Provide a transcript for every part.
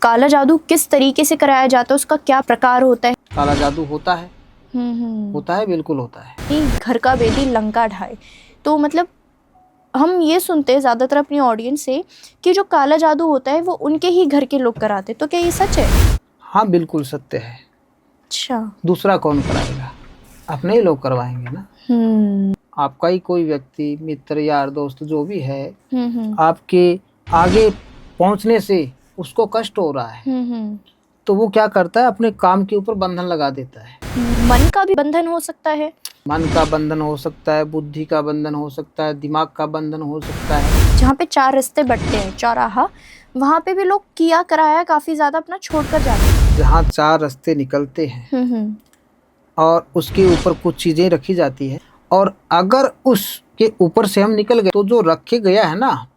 काला जादू किस तरीके से कराया जाता है, उसका क्या प्रकार होता है? काला जादू होता है। होता है, बिल्कुल होता है। कि घर का बेदी लंका ढाए, तो मतलब हम ये सुनते हैं ज़्यादातर अपनी ऑडियंस से कि जो काला जादू होता है वो उनके ही घर के लोग कराते, तो क्या ये सच है? हाँ, बिल्कुल सत्य है। अच्छा। दूसरा कौन कराएगा? अपने ही लोग करवाएंगे ना। आपका ही कोई व्यक्ति, मित्र, यार, दोस्त जो भी है, आपके आगे पहुंचने से उसको कष्ट हो रहा है, तो वो क्या करता है, अपने काम के ऊपर बंधन लगा देता है। मन का भी बंधन हो सकता है? मन का बंधन हो सकता है, बुद्धि का बंधन हो सकता है, दिमाग का बंधन हो सकता है। जहाँ पे चार रास्ते बंटते हैं, चौराहा, वहाँ पे भी लोग किया कराया काफी ज्यादा अपना छोड़कर जाते हैं। जहाँ चार रास्ते निकलते हैं और उसके ऊपर कुछ चीजें रखी जाती है, और अगर उसके ऊपर से हम निकल गए तो जो रखे गया है ना,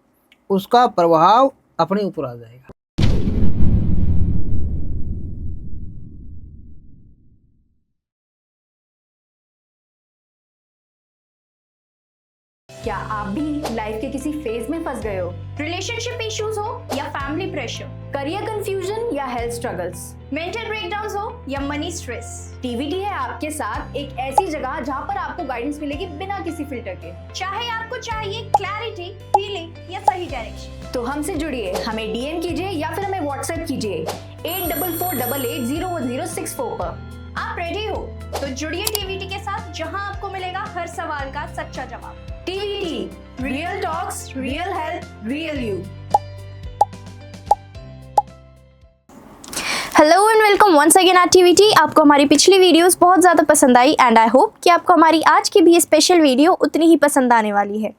उसका प्रभाव अपने ऊपर आ जाएगा। क्या आप भी लाइफ के किसी फेज में फंस गए हो? रिलेशनशिप इश्यूज हो या फैमिली प्रेशर, करियर कंफ्यूजन या हेल्थ स्ट्रगल्स, मेंटल ब्रेकडाउन्स हो या मनी स्ट्रेस, टीवीटी है आपके साथ एक ऐसी जगह जहां पर आपको गाइडेंस मिलेगी बिना किसी फिल्टर के। चाहे आपको चाहिए क्लैरिटी, हीलिंग या सही डायरेक्शन, तो हमसे जुड़िए, हमें डीएम कीजिए या फिर हमें व्हाट्सएप कीजिए 8448801064 पर। आप रेडी हो तो जुड़िए टीवीटी के साथ, जहां आपको मिलेगा हर सवाल का सच्चा जवाब। TVT, real talks, real health, real you. Hello and welcome once again at TVT. आपको हमारी पिछली वीडियोस बहुत ज़्यादा पसंद आई एंड आई होप कि आपको हमारी आज की भी स्पेशल वीडियो उतनी ही पसंद आने वाली है,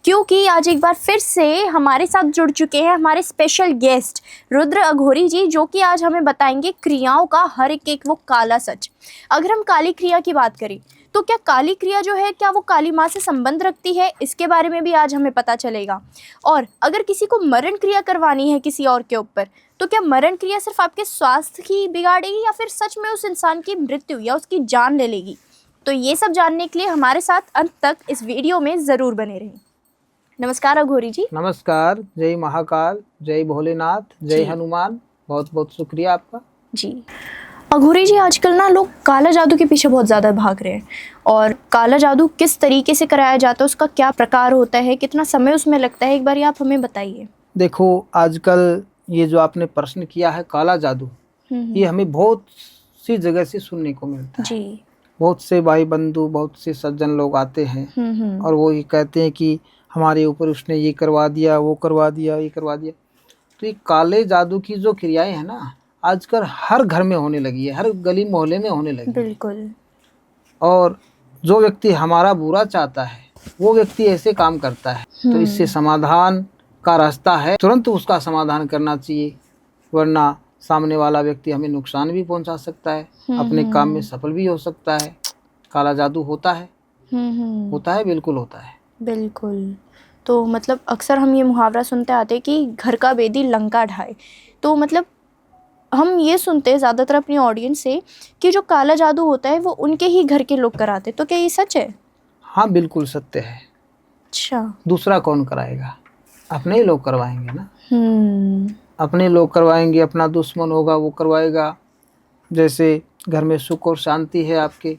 क्योंकि आज एक बार फिर से हमारे साथ जुड़ चुके हैं हमारे स्पेशल गेस्ट रुद्र अघोरी जी, जो कि आज हमें बताएंगे क्रियाओं का हर एक वो काला सच। अगर हम काली क्रिया की बात करें तो क्या काली क्रिया जो है, क्या वो काली माँ से संबंध रखती है, इसके बारे में भी आज हमें पता चलेगा। और अगर किसी को मरण क्रिया करवानी है किसी और के ऊपर, तो क्या मरण क्रिया सिर्फ आपके स्वास्थ्य ही बिगाड़ेगी या फिर सच में उस इंसान की मृत्यु या उसकी जान ले लेगी? तो ये सब जानने के लिए हमारे साथ अंत तक इस वीडियो में ज़रूर बने रहें। नमस्कार अघोरी जी। नमस्कार। जय महाकाल, जय भोलेनाथ, जय हनुमान। बहुत बहुत शुक्रिया आपका जी। अघोरी जी, आजकल ना लोग काला जादू के पीछे बहुत ज़्यादा भाग रहे हैं, और काला जादू किस तरीके से कराया जाता है, उसका क्या प्रकार होता है, कितना समय उसमें लगता है, एक बार आप हमें बताइए। देखो, आजकल ये जो आपने प्रश्न किया है काला जादू, ये हमें बहुत सी जगह से सुनने को मिलता है जी। बहुत से भाई बंधु, बहुत से सज्जन लोग आते हैं और वो ये कहते हैं कि हमारे ऊपर उसने ये करवा दिया, वो करवा दिया, ये करवा दिया। तो ये काले जादू की जो क्रियाएं हैं ना, आजकल हर घर में होने लगी है, हर गली मोहल्ले में होने लगी है। बिल्कुल। और जो व्यक्ति हमारा बुरा चाहता है वो व्यक्ति ऐसे काम करता है, तो इससे समाधान का रास्ता है, तुरंत उसका समाधान करना चाहिए, वरना सामने वाला व्यक्ति हमें नुकसान भी पहुंचा सकता है, अपने काम में सफल भी हो सकता है। काला जादू होता है। होता है, बिल्कुल होता है। बिल्कुल। तो मतलब अक्सर हम ये मुहावरा सुनते आते हैं कि घर का बेदी लंका ढाए, तो मतलब हम ये सुनते हैं ज़्यादातर अपनी ऑडियंस से कि जो काला जादू होता है वो उनके ही घर के लोग कराते, तो क्या ये सच है? हाँ, बिल्कुल सत्य है। अच्छा। दूसरा कौन कराएगा? अपने ही लोग करवाएंगे ना। अपने लोग करवाएंगे, अपना दुश्मन होगा वो करवाएगा। जैसे घर में सुख और शांति है आपके,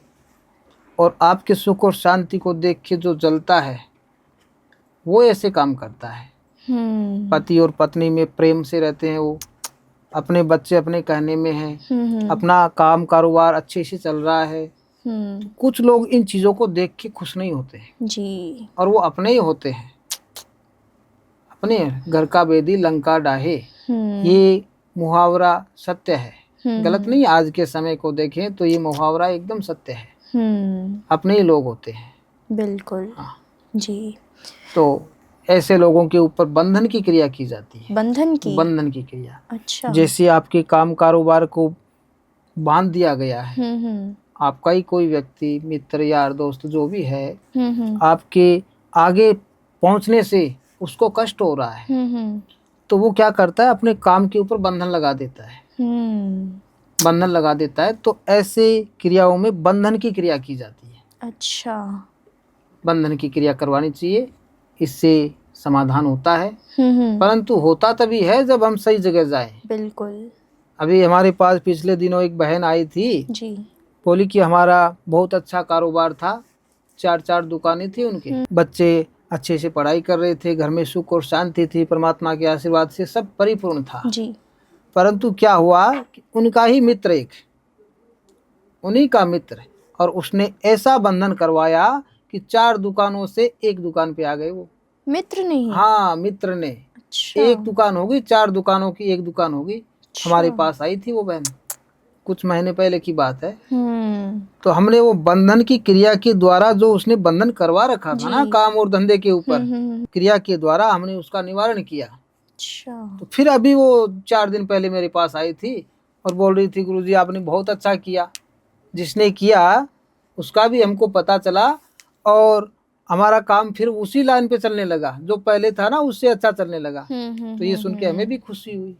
और आपके सुख और शांति को देख के जो जलता है वो ऐसे काम करता है। पति और पत्नी में प्रेम से रहते हैं, वो अपने बच्चे अपने कहने में हैं, अपना काम कारोबार अच्छे से चल रहा है, तो कुछ लोग इन चीज़ों को देख के खुश नहीं होते हैं जी। और वो अपने ही होते हैं। अपने घर का बेदी लंका डाहे, ये मुहावरा सत्य है, गलत नहीं। आज के समय को देखें तो ये मुहावरा एकदम सत्य है। अपने ही लोग होते हैं। बिल्कुल। हाँ जी। तो ऐसे लोगों के ऊपर बंधन की क्रिया की जाती है। बंधन की क्रिया। अच्छा। जैसे आपके काम कारोबार को बांध दिया गया है, आपका ही कोई व्यक्ति, मित्र, यार, दोस्त जो भी है, आपके आगे पहुंचने से उसको कष्ट हो रहा है, तो वो क्या करता है, अपने काम के ऊपर बंधन लगा देता है। बंधन लगा देता है, तो ऐसे क्रियाओं में बंधन की क्रिया की जाती है। अच्छा। बंधन की क्रिया करवानी चाहिए, इससे समाधान होता है, हम्म। परंतु होता तभी है जब हम सही जगह जाएं। बिल्कुल अभी हमारे पास पिछले दिनों एक बहन आई थी, जी। बोली कि हमारा बहुत अच्छा कारोबार था, 4 दुकानें थी उनके, बच्चे अच्छे से पढ़ाई कर रहे थे, घर में सुख और शांति थी, परमात्मा के आशीर्वाद से सब परिपूर्ण था। जी। परंतु क्या हुआ कि उनका ही मित्र, एक उन्हीं का मित्र, और उसने ऐसा बंधन करवाया कि 4 दुकानों से एक दुकान पे आ गए वो। मित्र नहीं? हाँ, मित्र ने। अच्छा। एक दुकान होगी, 4 दुकानों की एक दुकान होगी। अच्छा। हमारे पास आई थी वो बहन, कुछ महीने पहले की बात है। हम्म। तो हमने वो बंधन की क्रिया के द्वारा, जो उसने बंधन करवा रखा था ना जी। काम और धंधे के ऊपर, हम्म। क्रिया के द्वारा हमने उसका निवारण किया। अच्छा। तो फिर अभी वो 4 दिन पहले मेरे पास आई थी और बोल रही थी, गुरुजी आपने बहुत अच्छा किया। जिसने किया उसका भी हमको पता चला और हमारा काम फिर उसी लाइन पे चलने लगा, जो पहले था ना उससे अच्छा चलने लगा। तो ये सुन के हमें भी खुशी हुई।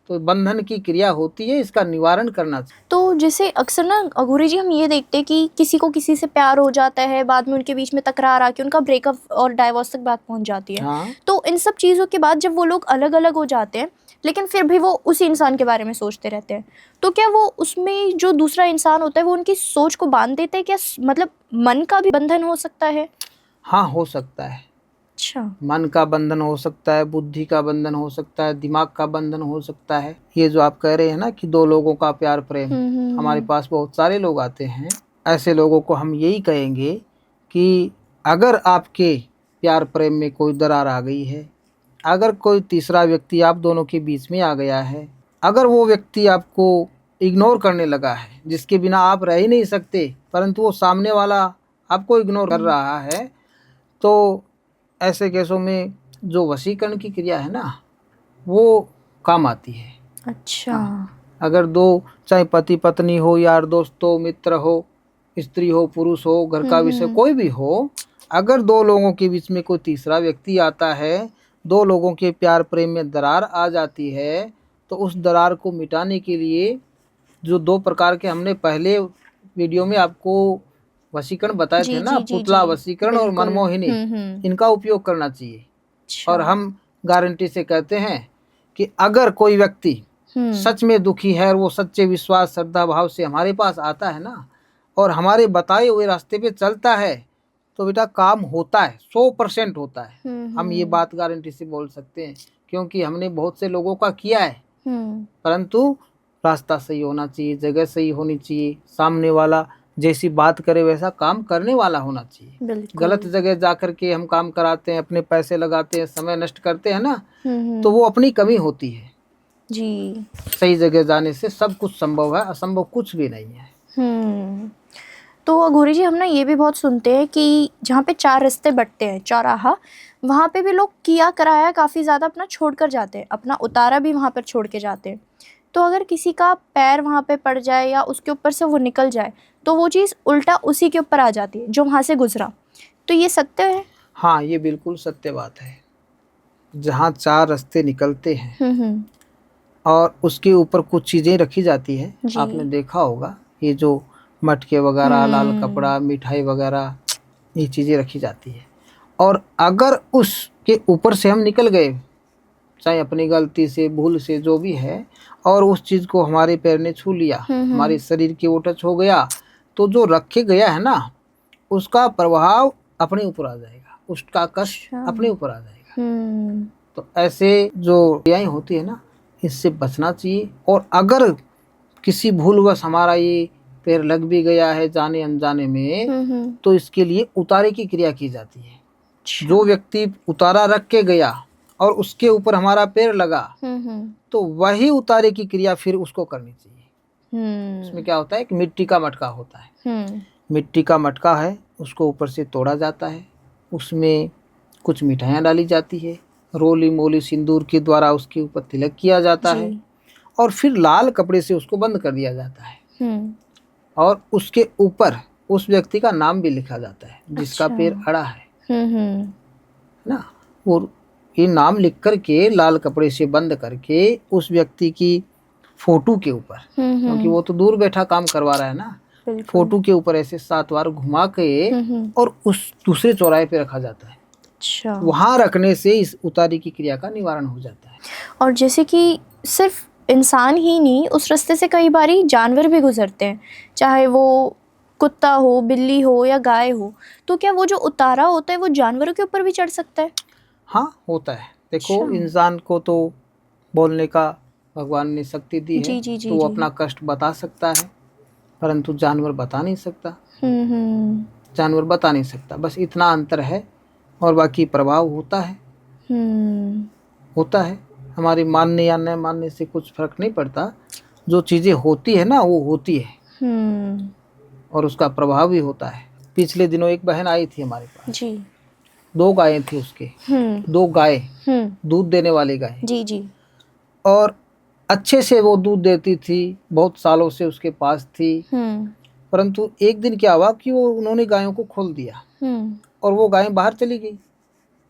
तो बंधन की क्रिया होती है, इसका निवारण करना चाहिए। तो जैसे अक्सर ना अघोरी जी हम ये देखते हैं कि किसी को किसी से प्यार हो जाता है, बाद में उनके बीच में तकरार आके उनका ब्रेकअप और डाइवोर्स तक बात पहुंच जाती है। हाँ, तो इन सब चीज़ों के बाद जब वो लोग अलग अलग हो जाते हैं, लेकिन फिर भी वो उसी इंसान के बारे में सोचते रहते हैं, तो क्या वो उसमें जो दूसरा इंसान होता है वो उनकी सोच को बांध देते हैं क्या? मतलब मन का भी बंधन हो सकता है? हाँ हो सकता है। अच्छा। मन का बंधन हो सकता है, बुद्धि का बंधन हो सकता है, दिमाग का बंधन हो सकता है। ये जो आप कह रहे हैं ना कि 2 लोगों का प्यार प्रेम, हमारे पास बहुत सारे लोग आते हैं। ऐसे लोगों को हम यही कहेंगे कि अगर आपके प्यार प्रेम में कोई दरार आ गई है, अगर कोई तीसरा व्यक्ति आप दोनों के बीच में आ गया है, अगर वो व्यक्ति आपको इग्नोर करने लगा है, जिसके बिना आप रह ही नहीं सकते, परंतु वो सामने वाला आपको इग्नोर कर रहा है, तो ऐसे केसों में जो वशीकरण की क्रिया है ना, वो काम आती है। अच्छा। अगर 2, चाहे पति पत्नी हो, यार दोस्त हो, मित्र हो, स्त्री हो, पुरुष हो, घर का विषय कोई भी हो, अगर 2 लोगों के बीच में कोई तीसरा व्यक्ति आता है, 2 लोगों के प्यार प्रेम में दरार आ जाती है, तो उस दरार को मिटाने के लिए जो 2 प्रकार के हमने पहले वीडियो में आपको वशीकरण बताए थे ना, पुतला वशीकरण और मनमोहिनी, इनका उपयोग करना चाहिए। अच्छा। और हम गारंटी से कहते हैं कि अगर कोई व्यक्ति सच में दुखी है और वो सच्चे विश्वास श्रद्धा भाव से हमारे पास आता है ना, और हमारे बताए हुए रास्ते पे चलता है, तो बेटा काम होता है, 100% होता है। हम ये बात गारंटी से बोल सकते हैं, क्योंकि हमने बहुत से लोगों का किया है। परंतु रास्ता सही होना चाहिए, जगह सही होनी चाहिए, सामने वाला जैसी बात करे वैसा काम करने वाला होना चाहिए। गलत जगह जाकर के हम काम कराते हैं, अपने पैसे लगाते हैं, समय नष्ट करते हैं ना, तो वो अपनी कमी होती है जी। सही जगह जाने से सब कुछ संभव है, असंभव कुछ भी नहीं है। तो अघोरी जी हम ना ये भी बहुत सुनते हैं कि जहाँ पे 4 रास्ते बटते हैं, चौराहा, वहाँ पे भी लोग किया कराया काफ़ी ज़्यादा अपना छोड़ कर जाते हैं, अपना उतारा भी वहाँ पर छोड़ के जाते हैं। तो अगर किसी का पैर वहाँ पे पड़ जाए या उसके ऊपर से वो निकल जाए, तो वो चीज़ उल्टा उसी के ऊपर आ जाती है जो वहाँ से गुजरा। तो ये सत्य है? हाँ, ये बिल्कुल सत्य बात है। जहाँ 4 रास्ते निकलते हैं और उसके ऊपर कुछ चीज़ें रखी जाती है, आपने देखा होगा, ये जो मटके वगैरह, लाल कपड़ा, मिठाई वगैरह, ये चीज़ें रखी जाती है। और अगर उसके ऊपर से हम निकल गए, चाहे अपनी गलती से, भूल से, जो भी है, और उस चीज़ को हमारे पैर ने छू लिया, हमारे शरीर के वो टच हो गया, तो जो रखे गया है ना, उसका प्रभाव अपने ऊपर आ जाएगा, उसका कष्ट अपने ऊपर आ जाएगा। तो ऐसे जो क्रियाएं होती है ना, इससे बचना चाहिए। और अगर किसी भूलवश हमारा ये पैर लग भी गया है जाने अनजाने में, तो इसके लिए उतारे की क्रिया की जाती है। जो व्यक्ति उतारा रख के गया और उसके ऊपर हमारा पैर लगा, तो वही उतारे की क्रिया फिर उसको करनी चाहिए। उसमें क्या होता है कि मिट्टी का मटका होता है, मिट्टी का मटका है, उसको ऊपर से तोड़ा जाता है, उसमें कुछ मिठाइयाँ डाली जाती है, रोली मोली सिंदूर के द्वारा उसके ऊपर तिलक किया जाता है, और फिर लाल कपड़े से उसको बंद कर दिया जाता है, और उसके ऊपर उस व्यक्ति का नाम भी लिखा जाता है जिसका पैर अड़ा है ना। और ये नाम लिख करके लाल कपड़े से बंद करके उस व्यक्ति की फोटो के ऊपर, क्योंकि वो तो दूर बैठा काम करवा रहा है ना, फोटो के ऊपर ऐसे 7 बार घुमा के और उस दूसरे चौराहे पे रखा जाता है। अच्छा। वहाँ रखने से इस उतारी की क्रिया का निवारण हो जाता है। और जैसे कि सिर्फ इंसान ही नहीं, उस रास्ते से कई बारी जानवर भी गुजरते हैं, चाहे वो कुत्ता हो, बिल्ली हो या गाय हो, तो क्या वो जो उतारा होता है वो जानवरों के ऊपर भी चढ़ सकता है? हाँ, होता है। देखो, अच्छा। इंसान को तो बोलने का भगवान ने शक्ति दी है, जी जी जी तो वो जी। अपना कष्ट बता सकता है, परंतु जानवर बता नहीं सकता। हम्म। जानवर बता नहीं सकता, बस इतना अंतर है, और बाकी प्रभाव होता है। हम्म। होता है। हमारी मानने या न मानने से कुछ फर्क नहीं पड़ता। जो चीज़ें होती है ना, वो होती है, हम्म। और उसका प्रभाव भी होता है। पिछले दिनों एक बहन आई थी हमारे पास, जी। 2 गायें थी उसके, हम्म। 2 गाय, हम्म। दूध देने वाली गाय, जी जी। और अच्छे से वो दूध देती थी, बहुत सालों से उसके पास थी। हम्म। परंतु एक दिन क्या हुआ कि वो उन्होंने गायों को खोल दिया, हम्म। और वो गायें बाहर चली गई।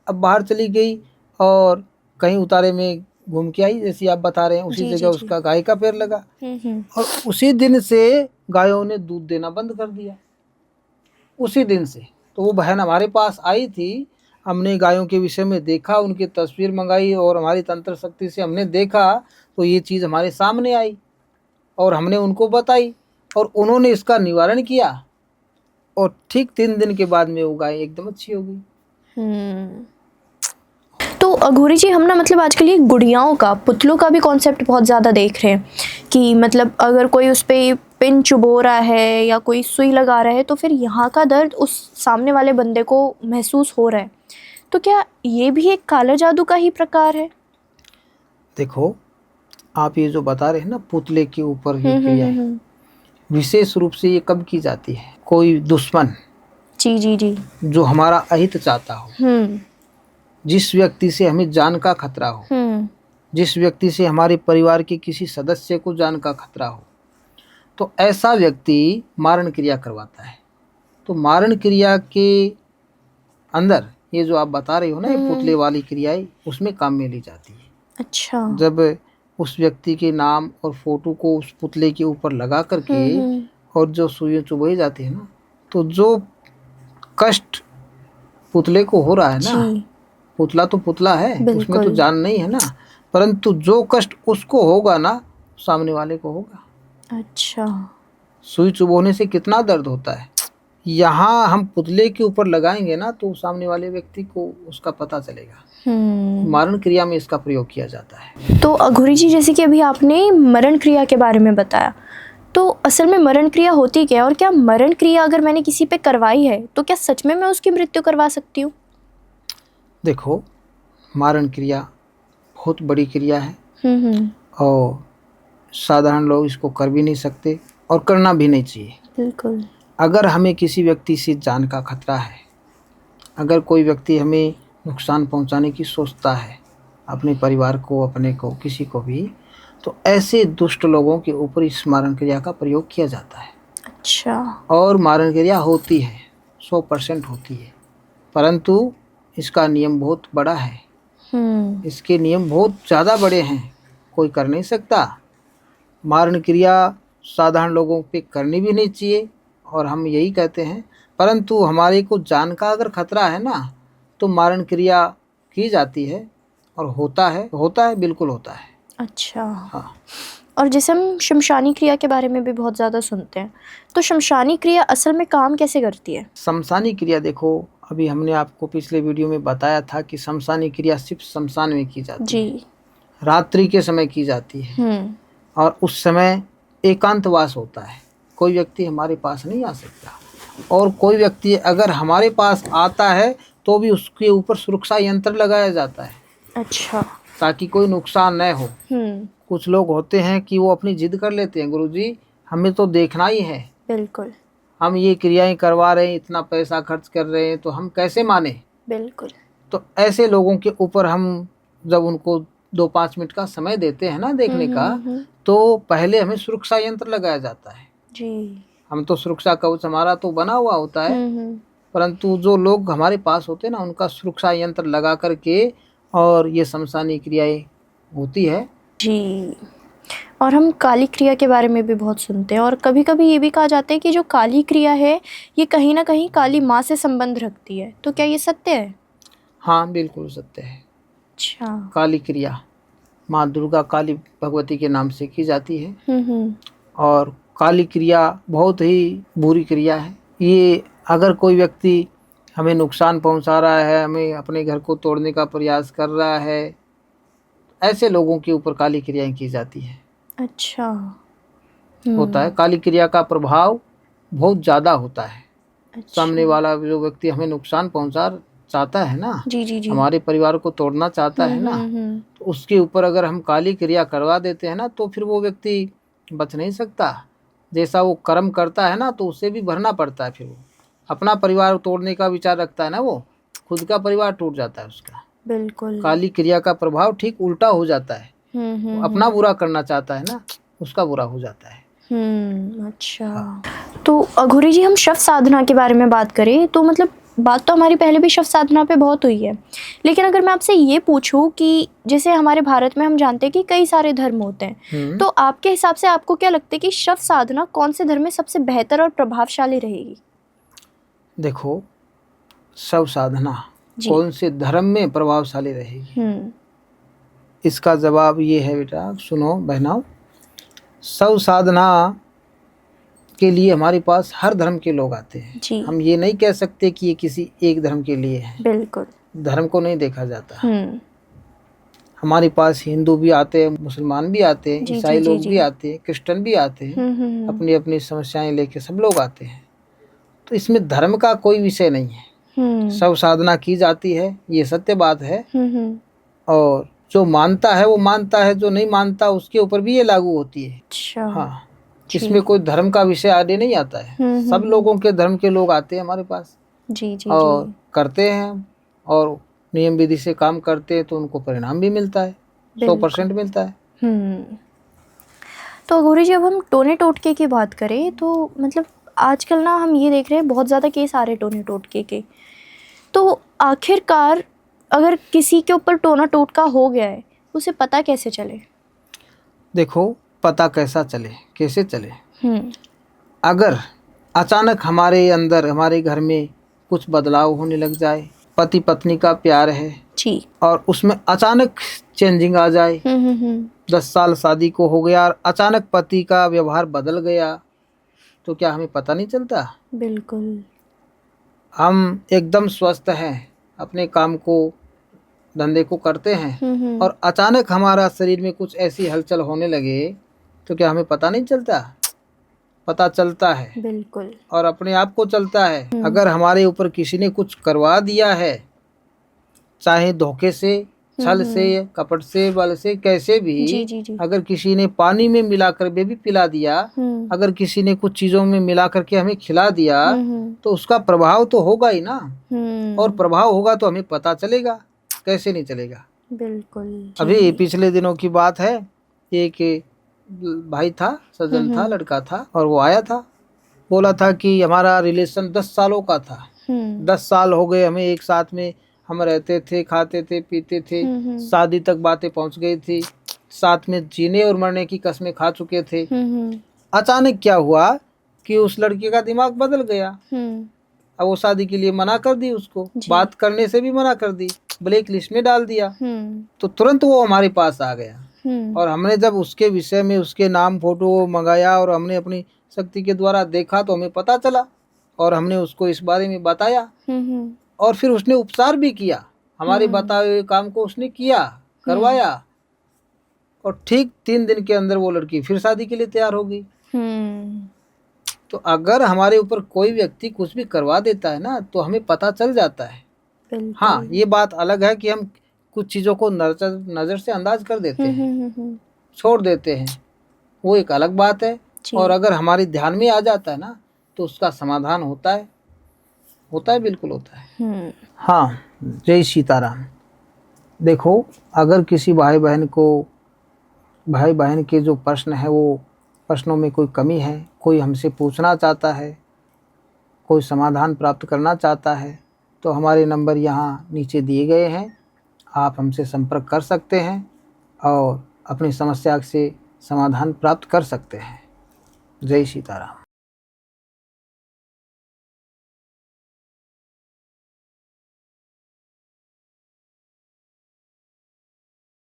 अब बाहर चली गई और कहीं उतारे में घूम के आई, जैसे आप बता रहे हैं, उसी जी जगह जी जी। उसका गाय का पैर लगा, हम्म। और उसी दिन से गायों ने दूध देना बंद कर दिया। उसी दिन से। तो वो बहन हमारे पास आई थी, हमने गायों के विषय में देखा, उनकी तस्वीर मंगाई, और हमारी तंत्र शक्ति से हमने देखा, तो ये चीज़ हमारे सामने आई, और हमने उनको बताई, और उन्होंने इसका निवारण किया, और ठीक 3 दिन के बाद में वो गाय एकदम अच्छी हो गई। हम्म। तो अघोरी जी, हम ना मतलब आजकल ये गुड़ियाओं का, पुतलों का भी कॉन्सेप्ट बहुत ज़्यादा देख रहे हैं कि मतलब अगर कोई उस पर पिन चुभो रहा है या कोई सुई लगा रहा है, तो फिर यहाँ का दर्द उस सामने वाले बंदे को महसूस हो रहा है। तो क्या ये भी एक काला जादू का ही प्रकार है? देखो, आप ये जो बता रहे हैं ना, पुतले के ऊपर ये क्रियाएं, विशेष रूप से ये कब की जाती है? कोई दुश्मन, जी जी जी, जो हमारा अहित चाहता हो, जिस व्यक्ति से हमें जान का खतरा हो, जिस व्यक्ति से हमारे परिवार के किसी सदस्य को जान का खतरा हो, तो ऐसा व्यक्ति मारण क्रिया करवाता है। तो मारण क्रिया के अंदर ये जो आप बता रहे हो ना, ये पुतले वाली क्रियाएं, उसमें काम में ली जाती है। अच्छा। जब उस व्यक्ति के नाम और फोटो को उस पुतले के ऊपर लगा करके और जो सुई चुभाई जाती है ना, तो जो कष्ट पुतले को हो रहा है ना, पुतला तो पुतला है, उसमें तो जान नहीं है ना, परंतु जो कष्ट उसको होगा ना, सामने वाले को होगा। अच्छा। सुई चुभोने से कितना दर्द होता है, यहाँ हम पुतले के ऊपर लगाएंगे ना, तो सामने वाले व्यक्ति को उसका पता चलेगा। मारण क्रिया में इसका प्रयोग किया जाता है। तो अघोरी जी, जैसे कि अभी आपने मरण क्रिया के बारे में बताया, तो असल में मरण क्रिया होती क्या है, और क्या मरण क्रिया अगर मैंने किसी पे करवाई है तो क्या सच में मैं उसकी मृत्यु करवा सकती हूँ? देखो, मारण क्रिया बहुत बड़ी क्रिया है, और साधारण लोग इसको कर भी नहीं सकते, और करना भी नहीं चाहिए। बिल्कुल। अगर हमें किसी व्यक्ति से जान का खतरा है, अगर कोई व्यक्ति हमें नुकसान पहुंचाने की सोचता है, अपने परिवार को, अपने को, किसी को भी, तो ऐसे दुष्ट लोगों के ऊपर इस मारण क्रिया का प्रयोग किया जाता है। अच्छा। और मारण क्रिया होती है, 100% होती है, परंतु इसका नियम बहुत बड़ा है। इसके नियम बहुत ज़्यादा बड़े हैं, कोई कर नहीं सकता। मारण क्रिया साधारण लोगों पे करनी भी नहीं चाहिए, और हम यही कहते हैं, परंतु हमारे को जान का अगर खतरा है ना, तो मारण क्रिया की जाती है, और होता है, बिल्कुल होता है। अच्छा। हाँ। और जैसे हम शमशानी क्रिया के बारे में भी बहुत ज़्यादा सुनते हैं, तो शमशानी क्रिया असल में काम कैसे करती है? शमशानी क्रिया, देखो, अभी हमने आपको पिछले वीडियो में बताया था कि शमशानी क्रिया सिर्फ शमशान में की जाती है, रात्रि के समय की जाती है, और उस समय एकांतवास होता है, कोई व्यक्ति हमारे पास नहीं आ सकता, और कोई व्यक्ति अगर हमारे पास आता है तो भी उसके ऊपर सुरक्षा यंत्र लगाया जाता है। अच्छा। ताकि कोई नुकसान न हो। कुछ लोग होते हैं कि वो अपनी जिद कर लेते हैं, गुरुजी हमें तो देखना ही है, बिल्कुल, हम ये क्रियाएं करवा रहे हैं, इतना पैसा खर्च कर रहे हैं, तो हम कैसे माने। बिल्कुल। तो ऐसे लोगों के ऊपर हम जब उनको 2-5 मिनट का समय देते हैं ना देखने का, तो पहले हमें सुरक्षा यंत्र लगाया जाता है जी। हम तो सुरक्षा कवच हमारा तो बना हुआ होता है, परंतु जो लोग हमारे पास होते हैं ना, उनका सुरक्षा यंत्र लगा करके और ये शमशानी क्रियाएं होती है जी। और हम काली क्रिया के बारे में भी बहुत सुनते हैं, और कभी कभी ये भी कहा जाता है कि जो काली क्रिया है ये कहीं ना कहीं काली माँ से संबंध रखती है, तो क्या ये सत्य है? हाँ बिल्कुल सत्य है। अच्छा। काली क्रिया माँ दुर्गा काली भगवती के नाम से की जाती है हम्म। और काली क्रिया बहुत ही बुरी क्रिया है। ये अगर कोई व्यक्ति हमें नुकसान पहुंचा रहा है, हमें अपने घर को तोड़ने का प्रयास कर रहा है, ऐसे लोगों के ऊपर काली क्रियाएं की जाती है। अच्छा। होता है काली क्रिया का प्रभाव बहुत ज़्यादा होता है। अच्छा। सामने वाला जो व्यक्ति हमें नुकसान पहुंचा चाहता है ना, जी जी जी। हमारे परिवार को तोड़ना चाहता है ना, तो उसके ऊपर अगर हम काली क्रिया करवा देते हैं ना, तो फिर वो व्यक्ति बच नहीं सकता। जैसा वो कर्म करता है ना, तो उसे भी भरना पड़ता है। फिर वो अपना परिवार तोड़ने का विचार रखता है ना, वो खुद का परिवार टूट जाता है उसका। बिल्कुल। काली क्रिया का प्रभाव ठीक उल्टा हो जाता है। वो अपना बुरा करना चाहता है ना, उसका बुरा हो जाता है। अच्छा। तो अघोरी जी, हम शव साधना के बारे में बात करें तो मतलब बात तो हमारी पहले भी शव साधना पे बहुत हुई है, लेकिन अगर मैं आपसे ये पूछूं कि जैसे हमारे भारत में हम जानते हैं कि कई सारे धर्म होते हैं, तो आपके हिसाब से आपको क्या लगता है कि शव साधना कौन से धर्म में सबसे बेहतर और प्रभावशाली रहेगी? देखो, शव साधना कौन से धर्म में प्रभावशाली रहेगी, इसका जवाब ये है बेटा, सुनो बहनाओ। शव साधना के लिए हमारे पास हर धर्म के लोग आते हैं। हम ये नहीं कह सकते कि ये किसी एक धर्म के लिए है। बिल्कुल। धर्म को नहीं देखा जाता। हमारे पास हिंदू भी आते हैं, मुसलमान भी आते हैं, ईसाई लोग भी आते हैं, क्रिश्चियन भी आते हैं, अपनी अपनी समस्याएं लेके सब लोग आते हैं। तो इसमें धर्म का कोई विषय नहीं है। शव साधना की जाती है, ये सत्य बात है। और जो मानता है वो मानता है, जो नहीं मानता उसके ऊपर भी ये लागू होती है। अच्छा। हाँ, इसमें कोई धर्म का विषय आगे नहीं आता है। सब लोगों के धर्म के लोग आते हैं हमारे पास। जी जी। और करते हैं और नियम विधि से काम करते हैं, तो उनको परिणाम भी मिलता है, 100% मिलता है। तो अघोरी जी, अब हम टोने टोटके की बात करें तो मतलब आजकल ना हम ये देख रहे हैं बहुत ज़्यादा केस आ रहे टोने टोटके के। तो आखिरकार अगर किसी के ऊपर टोना टोटका हो गया है, उसे पता कैसे चले? देखो, पता कैसा चले, कैसे चले, अगर अचानक हमारे अंदर, हमारे घर में कुछ बदलाव होने लग जाए, पति पत्नी का प्यार है जी, और उसमें अचानक चेंजिंग आ जाए, 10 साल शादी को हो गया और अचानक पति का व्यवहार बदल गया, तो क्या हमें पता नहीं चलता? बिल्कुल। हम एकदम स्वस्थ हैं, अपने काम को, धंधे को करते हैं और अचानक हमारा शरीर में कुछ ऐसी हलचल होने लगे, तो क्या हमें पता नहीं चलता? पता चलता है। बिल्कुल। और अपने आप को चलता है। अगर हमारे ऊपर किसी ने कुछ करवा दिया है, चाहे धोखे से, छल से, कपट से, बल से, कैसे भी, जी, जी, जी। अगर किसी ने पानी में मिलाकर भी पिला दिया, अगर किसी ने कुछ चीजों में मिला करके हमें खिला दिया, तो उसका प्रभाव तो होगा ही ना। और प्रभाव होगा तो हमें पता चलेगा, कैसे नहीं चलेगा? बिल्कुल। अभी पिछले दिनों की बात है, एक भाई था, सज्जन था, लड़का था, और वो आया था, बोला था कि हमारा रिलेशन 10 सालों का था। 10 साल हो गए हमें एक साथ में, हम रहते थे, खाते थे, पीते थे, शादी तक बातें पहुंच गई थी, साथ में जीने और मरने की कस्में खा चुके थे। अचानक क्या हुआ कि उस लड़के का दिमाग बदल गया। अब वो शादी के लिए मना कर दी, उसको बात करने से भी मना कर दी, ब्लैक लिस्ट में डाल दिया। तो तुरंत वो हमारे पास आ गया और हमने जब उसके विषय में उसके नाम फोटो मंगाया और हमने अपनी शक्ति के द्वारा देखा, तो हमें पता चला और हमने उसको इस बारे में बताया और फिर उसने उपचार भी किया। हमारे बताए हुए काम को उसने किया, करवाया और ठीक 3 दिन के अंदर वो लड़की फिर शादी के लिए तैयार हो गई। तो अगर हमारे ऊपर कोई व्यक्ति कुछ भी करवा देता है ना, तो हमें पता चल जाता है। हाँ, ये बात अलग है कि हम कुछ चीज़ों को नज़र से अंदाज कर देते हैं, छोड़ देते हैं, वो एक अलग बात है। और अगर हमारे ध्यान में आ जाता है ना, तो उसका समाधान होता है, बिल्कुल होता है। हाँ, जय सीताराम। देखो, अगर किसी भाई बहन के जो प्रश्न है, वो प्रश्नों में कोई कमी है, कोई हमसे पूछना चाहता है, कोई समाधान प्राप्त करना चाहता है, तो हमारे नंबर यहाँ नीचे दिए गए हैं, आप हमसे संपर्क कर सकते हैं और अपनी समस्या से समाधान प्राप्त कर सकते हैं। जय सीताराम।